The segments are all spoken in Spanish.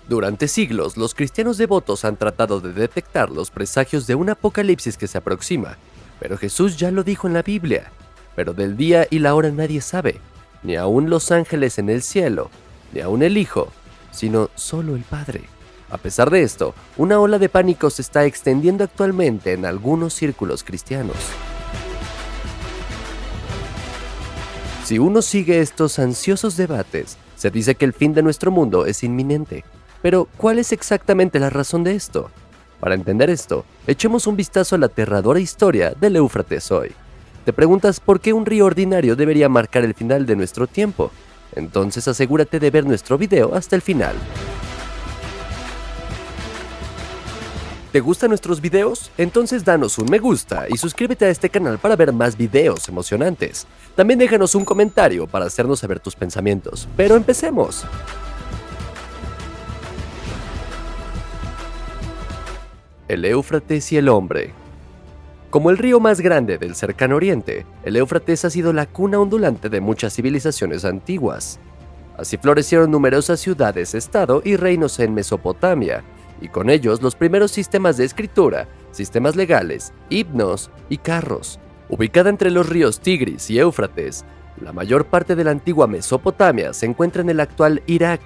Durante siglos, los cristianos devotos han tratado de detectar los presagios de un apocalipsis que se aproxima, pero Jesús ya lo dijo en la Biblia. Pero del día y la hora nadie sabe, ni aun los ángeles en el cielo, ni aun el Hijo, sino solo el Padre. A pesar de esto, una ola de pánico se está extendiendo actualmente en algunos círculos cristianos. Si uno sigue estos ansiosos debates, se dice que el fin de nuestro mundo es inminente. Pero, ¿cuál es exactamente la razón de esto? Para entender esto, echemos un vistazo a la aterradora historia del Éufrates hoy. ¿Te preguntas por qué un río ordinario debería marcar el final de nuestro tiempo? Entonces asegúrate de ver nuestro video hasta el final. ¿Te gustan nuestros videos? Entonces danos un me gusta y suscríbete a este canal para ver más videos emocionantes. También déjanos un comentario para hacernos saber tus pensamientos. Pero empecemos. El Éufrates y el hombre. Como el río más grande del cercano oriente, el Éufrates ha sido la cuna ondulante de muchas civilizaciones antiguas. Así florecieron numerosas ciudades-estado y reinos en Mesopotamia, y con ellos los primeros sistemas de escritura, sistemas legales, himnos y carros. Ubicada entre los ríos Tigris y Éufrates, la mayor parte de la antigua Mesopotamia se encuentra en el actual Irak.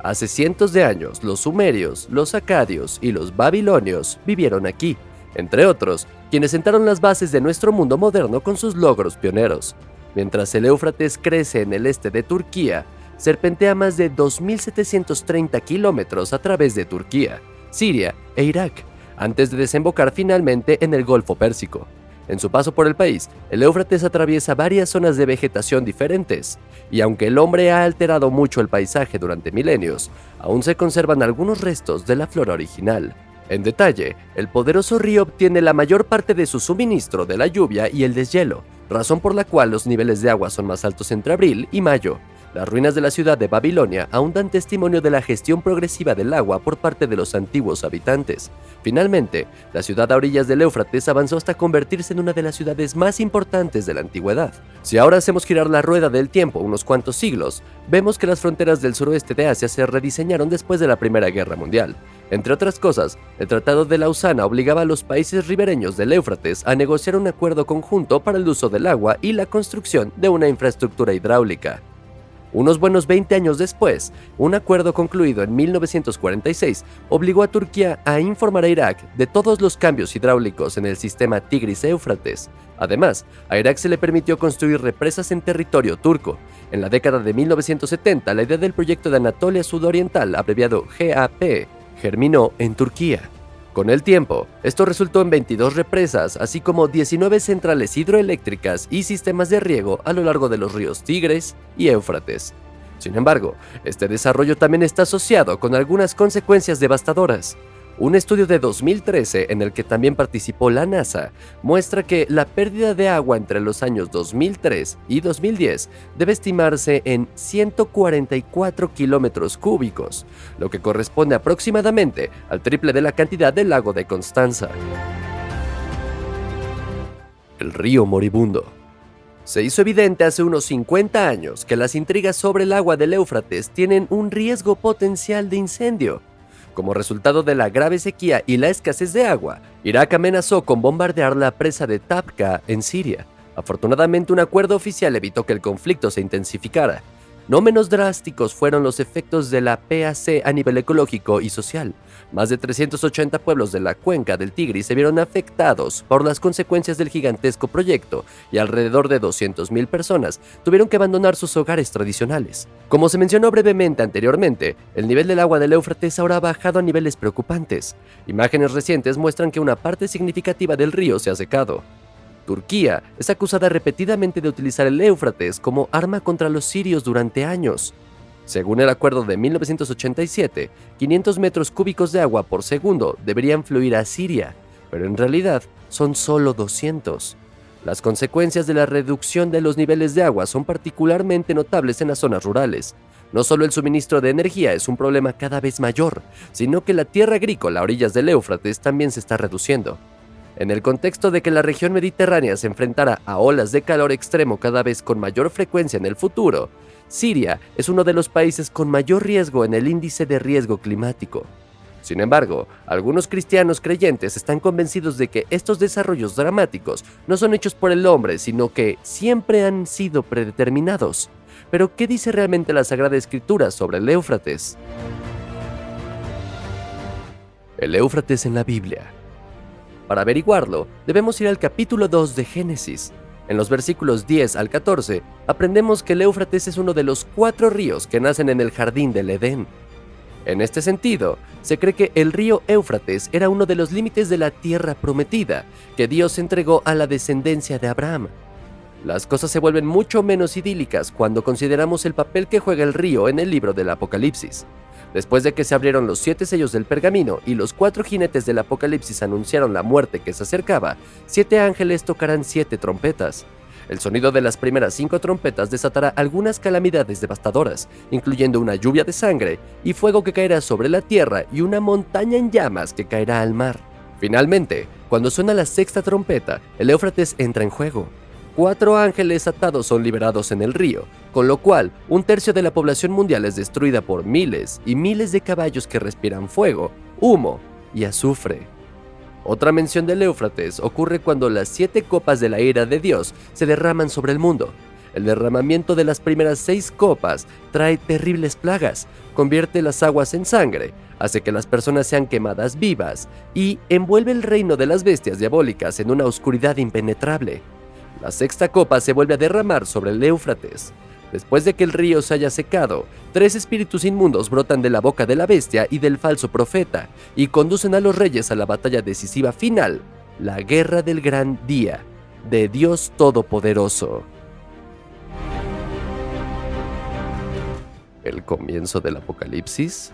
Hace cientos de años, los sumerios, los acadios y los babilonios vivieron aquí, entre otros, quienes sentaron las bases de nuestro mundo moderno con sus logros pioneros. Mientras el Éufrates crece en el este de Turquía, serpentea más de 2.730 kilómetros a través de Turquía, Siria e Irak, antes de desembocar finalmente en el Golfo Pérsico. En su paso por el país, el Éufrates atraviesa varias zonas de vegetación diferentes, y aunque el hombre ha alterado mucho el paisaje durante milenios, aún se conservan algunos restos de la flora original. En detalle, el poderoso río obtiene la mayor parte de su suministro de la lluvia y el deshielo, razón por la cual los niveles de agua son más altos entre abril y mayo. Las ruinas de la ciudad de Babilonia aún dan testimonio de la gestión progresiva del agua por parte de los antiguos habitantes. Finalmente, la ciudad a orillas del Éufrates avanzó hasta convertirse en una de las ciudades más importantes de la antigüedad. Si ahora hacemos girar la rueda del tiempo unos cuantos siglos, vemos que las fronteras del suroeste de Asia se rediseñaron después de la Primera Guerra Mundial. Entre otras cosas, el Tratado de Lausana obligaba a los países ribereños del Éufrates a negociar un acuerdo conjunto para el uso del agua y la construcción de una infraestructura hidráulica. Unos buenos 20 años después, un acuerdo concluido en 1946 obligó a Turquía a informar a Irak de todos los cambios hidráulicos en el sistema Tigris-Éufrates. Además, a Irak se le permitió construir represas en territorio turco. En la década de 1970, la idea del proyecto de Anatolia Sudoriental, abreviado GAP, germinó en Turquía. Con el tiempo, esto resultó en 22 represas, así como 19 centrales hidroeléctricas y sistemas de riego a lo largo de los ríos Tigris y Éufrates. Sin embargo, este desarrollo también está asociado con algunas consecuencias devastadoras. Un estudio de 2013, en el que también participó la NASA, muestra que la pérdida de agua entre los años 2003 y 2010 debe estimarse en 144 kilómetros cúbicos, lo que corresponde aproximadamente al triple de la cantidad del lago de Constanza. El río moribundo. Se hizo evidente hace unos 50 años que las intrigas sobre el agua del Éufrates tienen un riesgo potencial de incendio. Como resultado de la grave sequía y la escasez de agua, Irak amenazó con bombardear la presa de Tabqa en Siria. Afortunadamente, un acuerdo oficial evitó que el conflicto se intensificara. No menos drásticos fueron los efectos de la PAC a nivel ecológico y social. Más de 380 pueblos de la cuenca del Tigris se vieron afectados por las consecuencias del gigantesco proyecto y alrededor de 200.000 personas tuvieron que abandonar sus hogares tradicionales. Como se mencionó brevemente anteriormente, el nivel del agua del Éufrates ahora ha bajado a niveles preocupantes. Imágenes recientes muestran que una parte significativa del río se ha secado. Turquía es acusada repetidamente de utilizar el Éufrates como arma contra los sirios durante años. Según el acuerdo de 1987, 500 metros cúbicos de agua por segundo deberían fluir a Siria, pero en realidad son solo 200. Las consecuencias de la reducción de los niveles de agua son particularmente notables en las zonas rurales. No solo el suministro de energía es un problema cada vez mayor, sino que la tierra agrícola a orillas del Éufrates también se está reduciendo. En el contexto de que la región mediterránea se enfrentará a olas de calor extremo cada vez con mayor frecuencia en el futuro, Siria es uno de los países con mayor riesgo en el índice de riesgo climático. Sin embargo, algunos cristianos creyentes están convencidos de que estos desarrollos dramáticos no son hechos por el hombre, sino que siempre han sido predeterminados. Pero, ¿qué dice realmente la Sagrada Escritura sobre el Éufrates? El Éufrates en la Biblia. Para averiguarlo, debemos ir al capítulo 2 de Génesis. En los versículos 10 al 14, aprendemos que el Éufrates es uno de los 4 ríos que nacen en el jardín del Edén. En este sentido, se cree que el río Éufrates era uno de los límites de la tierra prometida que Dios entregó a la descendencia de Abraham. Las cosas se vuelven mucho menos idílicas cuando consideramos el papel que juega el río en el libro del Apocalipsis. Después de que se abrieron los 7 sellos del pergamino y los 4 jinetes del Apocalipsis anunciaron la muerte que se acercaba, 7 ángeles tocarán 7 trompetas. El sonido de las primeras 5 trompetas desatará algunas calamidades devastadoras, incluyendo una lluvia de sangre y fuego que caerá sobre la tierra y una montaña en llamas que caerá al mar. Finalmente, cuando suena la 6ª trompeta, el Éufrates entra en juego. 4 ángeles atados son liberados en el río, con lo cual 1/3 de la población mundial es destruida por miles y miles de caballos que respiran fuego, humo y azufre. Otra mención del Éufrates ocurre cuando las 7 copas de la ira de Dios se derraman sobre el mundo. El derramamiento de las primeras 6 copas trae terribles plagas, convierte las aguas en sangre, hace que las personas sean quemadas vivas y envuelve el reino de las bestias diabólicas en una oscuridad impenetrable. La 6ª copa se vuelve a derramar sobre el Éufrates. Después de que el río se haya secado, 3 espíritus inmundos brotan de la boca de la bestia y del falso profeta y conducen a los reyes a la batalla decisiva final, la guerra del gran día, de Dios Todopoderoso. ¿El comienzo del Apocalipsis?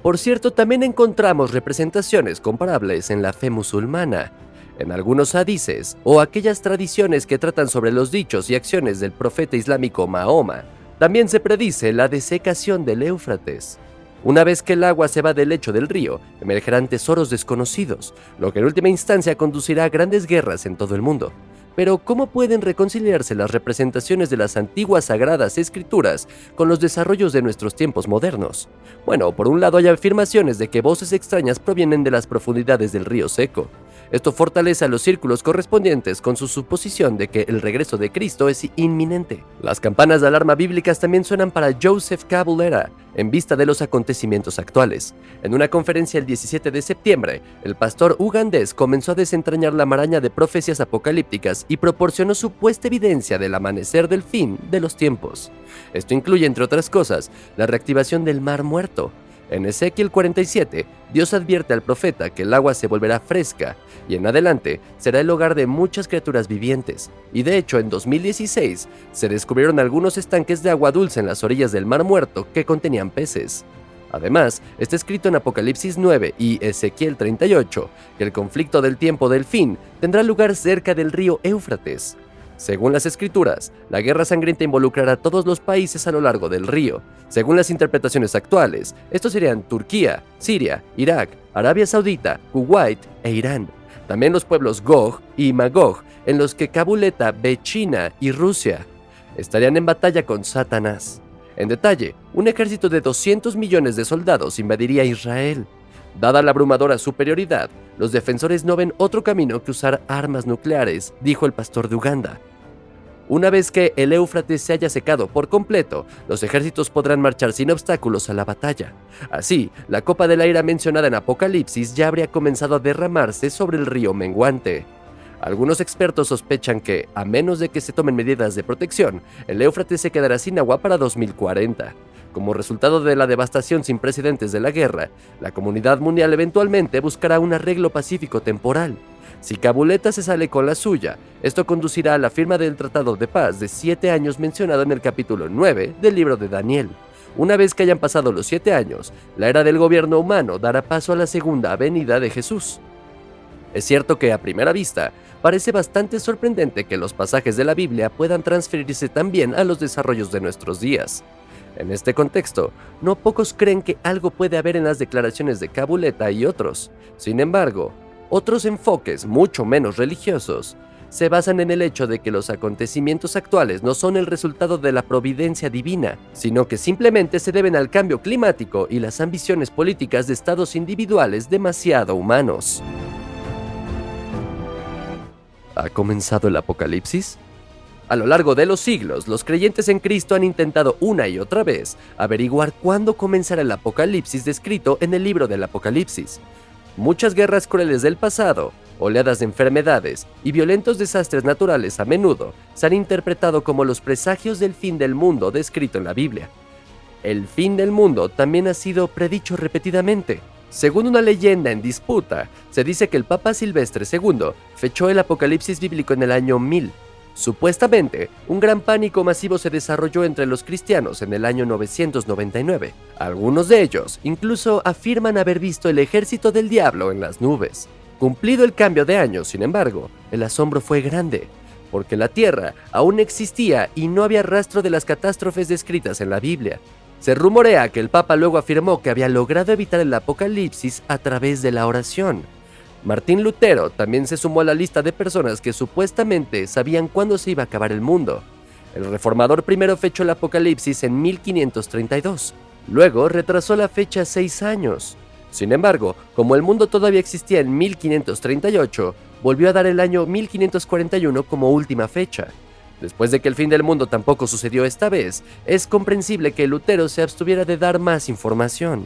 Por cierto, también encontramos representaciones comparables en la fe musulmana. En algunos hadices, o aquellas tradiciones que tratan sobre los dichos y acciones del profeta islámico Mahoma, también se predice la desecación del Éufrates. Una vez que el agua se va del lecho del río, emergerán tesoros desconocidos, lo que en última instancia conducirá a grandes guerras en todo el mundo. Pero, ¿cómo pueden reconciliarse las representaciones de las antiguas sagradas escrituras con los desarrollos de nuestros tiempos modernos? Bueno, por un lado hay afirmaciones de que voces extrañas provienen de las profundidades del río seco. Esto fortalece a los círculos correspondientes con su suposición de que el regreso de Cristo es inminente. Las campanas de alarma bíblicas también suenan para Joseph Kabulera, en vista de los acontecimientos actuales. En una conferencia el 17 de septiembre, el pastor ugandés comenzó a desentrañar la maraña de profecías apocalípticas y proporcionó supuesta evidencia del amanecer del fin de los tiempos. Esto incluye, entre otras cosas, la reactivación del Mar Muerto. En Ezequiel 47, Dios advierte al profeta que el agua se volverá fresca y en adelante será el hogar de muchas criaturas vivientes. Y de hecho, en 2016 se descubrieron algunos estanques de agua dulce en las orillas del Mar Muerto que contenían peces. Además, está escrito en Apocalipsis 9 y Ezequiel 38 que el conflicto del tiempo del fin tendrá lugar cerca del río Éufrates. Según las escrituras, la guerra sangrienta involucrará a todos los países a lo largo del río. Según las interpretaciones actuales, estos serían Turquía, Siria, Irak, Arabia Saudita, Kuwait e Irán. También los pueblos Gog y Magog, en los que Kabuleta ve China y Rusia, estarían en batalla con Satanás. En detalle, un ejército de 200 millones de soldados invadiría Israel. Dada la abrumadora superioridad, los defensores no ven otro camino que usar armas nucleares, dijo el pastor de Uganda. Una vez que el Éufrates se haya secado por completo, los ejércitos podrán marchar sin obstáculos a la batalla. Así, la copa de la ira mencionada en Apocalipsis ya habría comenzado a derramarse sobre el río menguante. Algunos expertos sospechan que, a menos de que se tomen medidas de protección, el Éufrates se quedará sin agua para 2040. Como resultado de la devastación sin precedentes de la guerra, la comunidad mundial eventualmente buscará un arreglo pacífico temporal. Si Kabuleta se sale con la suya, esto conducirá a la firma del Tratado de Paz de 7 años mencionado en el capítulo 9 del libro de Daniel. Una vez que hayan pasado los 7 años, la era del gobierno humano dará paso a la segunda venida de Jesús. Es cierto que a primera vista, parece bastante sorprendente que los pasajes de la Biblia puedan transferirse también a los desarrollos de nuestros días. En este contexto, no pocos creen que algo puede haber en las declaraciones de Kabuleta y otros. Sin embargo, otros enfoques, mucho menos religiosos, se basan en el hecho de que los acontecimientos actuales no son el resultado de la providencia divina, sino que simplemente se deben al cambio climático y las ambiciones políticas de estados individuales demasiado humanos. ¿Ha comenzado el apocalipsis? A lo largo de los siglos, los creyentes en Cristo han intentado una y otra vez averiguar cuándo comenzará el apocalipsis descrito en el libro del Apocalipsis. Muchas guerras crueles del pasado, oleadas de enfermedades y violentos desastres naturales a menudo se han interpretado como los presagios del fin del mundo descrito en la Biblia. El fin del mundo también ha sido predicho repetidamente. Según una leyenda en disputa, se dice que el Papa Silvestre II fechó el Apocalipsis bíblico en el año 1000. Supuestamente, un gran pánico masivo se desarrolló entre los cristianos en el año 999. Algunos de ellos incluso afirman haber visto el ejército del diablo en las nubes. Cumplido el cambio de año, sin embargo, el asombro fue grande, porque la Tierra aún existía y no había rastro de las catástrofes descritas en la Biblia. Se rumorea que el Papa luego afirmó que había logrado evitar el apocalipsis a través de la oración. Martín Lutero también se sumó a la lista de personas que supuestamente sabían cuándo se iba a acabar el mundo. El reformador primero fechó el apocalipsis en 1532, luego retrasó la fecha 6 años. Sin embargo, como el mundo todavía existía en 1538, volvió a dar el año 1541 como última fecha. Después de que el fin del mundo tampoco sucedió esta vez, es comprensible que Lutero se abstuviera de dar más información.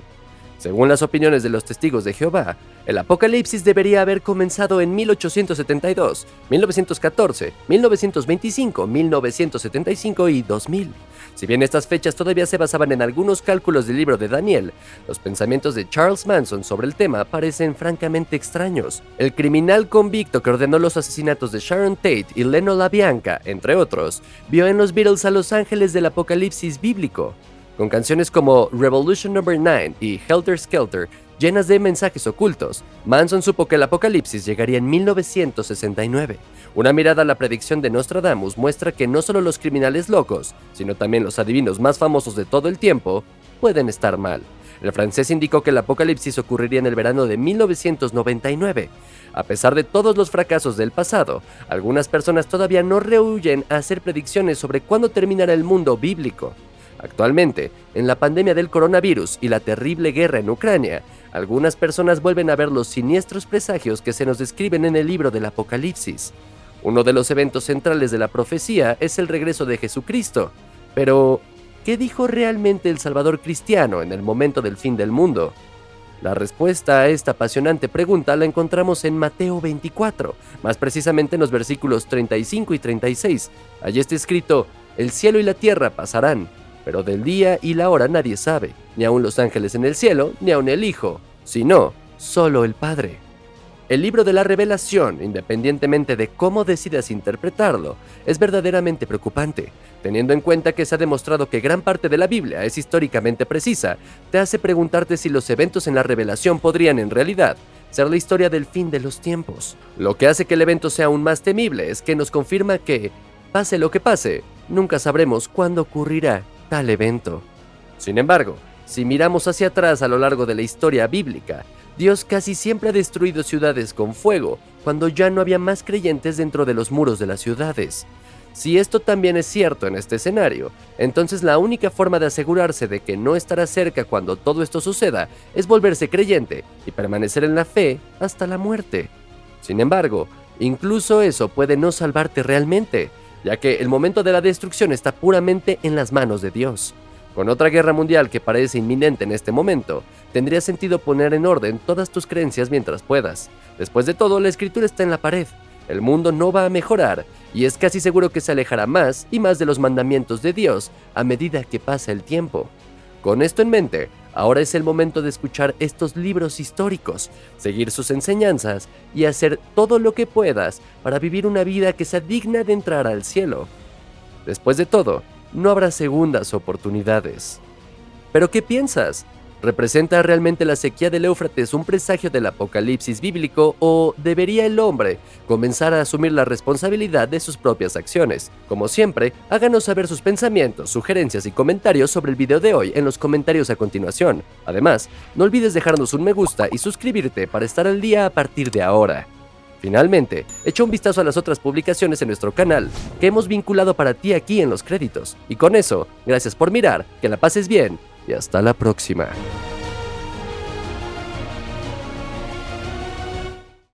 Según las opiniones de los testigos de Jehová, el apocalipsis debería haber comenzado en 1872, 1914, 1925, 1975 y 2000. Si bien estas fechas todavía se basaban en algunos cálculos del libro de Daniel, los pensamientos de Charles Manson sobre el tema parecen francamente extraños. El criminal convicto que ordenó los asesinatos de Sharon Tate y Leno LaBianca, entre otros, vio en los Beatles a los ángeles del apocalipsis bíblico. Con canciones como Revolution No. 9 y Helter Skelter, llenas de mensajes ocultos, Manson supo que el apocalipsis llegaría en 1969. Una mirada a la predicción de Nostradamus muestra que no solo los criminales locos, sino también los adivinos más famosos de todo el tiempo, pueden estar mal. El francés indicó que el apocalipsis ocurriría en el verano de 1999. A pesar de todos los fracasos del pasado, algunas personas todavía no rehuyen a hacer predicciones sobre cuándo terminará el mundo bíblico. Actualmente, en la pandemia del coronavirus y la terrible guerra en Ucrania, algunas personas vuelven a ver los siniestros presagios que se nos describen en el libro del Apocalipsis. Uno de los eventos centrales de la profecía es el regreso de Jesucristo. Pero, ¿qué dijo realmente el Salvador cristiano en el momento del fin del mundo? La respuesta a esta apasionante pregunta la encontramos en Mateo 24, más precisamente en los versículos 35 y 36. Allí está escrito: «El cielo y la tierra pasarán, pero del día y la hora nadie sabe, ni aun los ángeles en el cielo, ni aun el Hijo, sino solo el Padre». El libro de la Revelación, independientemente de cómo decidas interpretarlo, es verdaderamente preocupante. Teniendo en cuenta que se ha demostrado que gran parte de la Biblia es históricamente precisa, te hace preguntarte si los eventos en la Revelación podrían en realidad ser la historia del fin de los tiempos. Lo que hace que el evento sea aún más temible es que nos confirma que, pase lo que pase, nunca sabremos cuándo ocurrirá tal evento. Sin embargo, si miramos hacia atrás a lo largo de la historia bíblica, Dios casi siempre ha destruido ciudades con fuego cuando ya no había más creyentes dentro de los muros de las ciudades. Si esto también es cierto en este escenario, entonces la única forma de asegurarse de que no estará cerca cuando todo esto suceda es volverse creyente y permanecer en la fe hasta la muerte. Sin embargo, incluso eso puede no salvarte realmente, ya que el momento de la destrucción está puramente en las manos de Dios. Con otra guerra mundial que parece inminente en este momento, tendría sentido poner en orden todas tus creencias mientras puedas. Después de todo, la escritura está en la pared. El mundo no va a mejorar, y es casi seguro que se alejará más y más de los mandamientos de Dios a medida que pasa el tiempo. Con esto en mente, ahora es el momento de escuchar estos libros históricos, seguir sus enseñanzas y hacer todo lo que puedas para vivir una vida que sea digna de entrar al cielo. Después de todo, no habrá segundas oportunidades. ¿Pero qué piensas? ¿Representa realmente la sequía del Éufrates un presagio del apocalipsis bíblico o debería el hombre comenzar a asumir la responsabilidad de sus propias acciones? Como siempre, háganos saber sus pensamientos, sugerencias y comentarios sobre el video de hoy en los comentarios a continuación. Además, no olvides dejarnos un me gusta y suscribirte para estar al día a partir de ahora. Finalmente, echa un vistazo a las otras publicaciones en nuestro canal que hemos vinculado para ti aquí en los créditos. Y con eso, gracias por mirar, que la pases bien y hasta la próxima.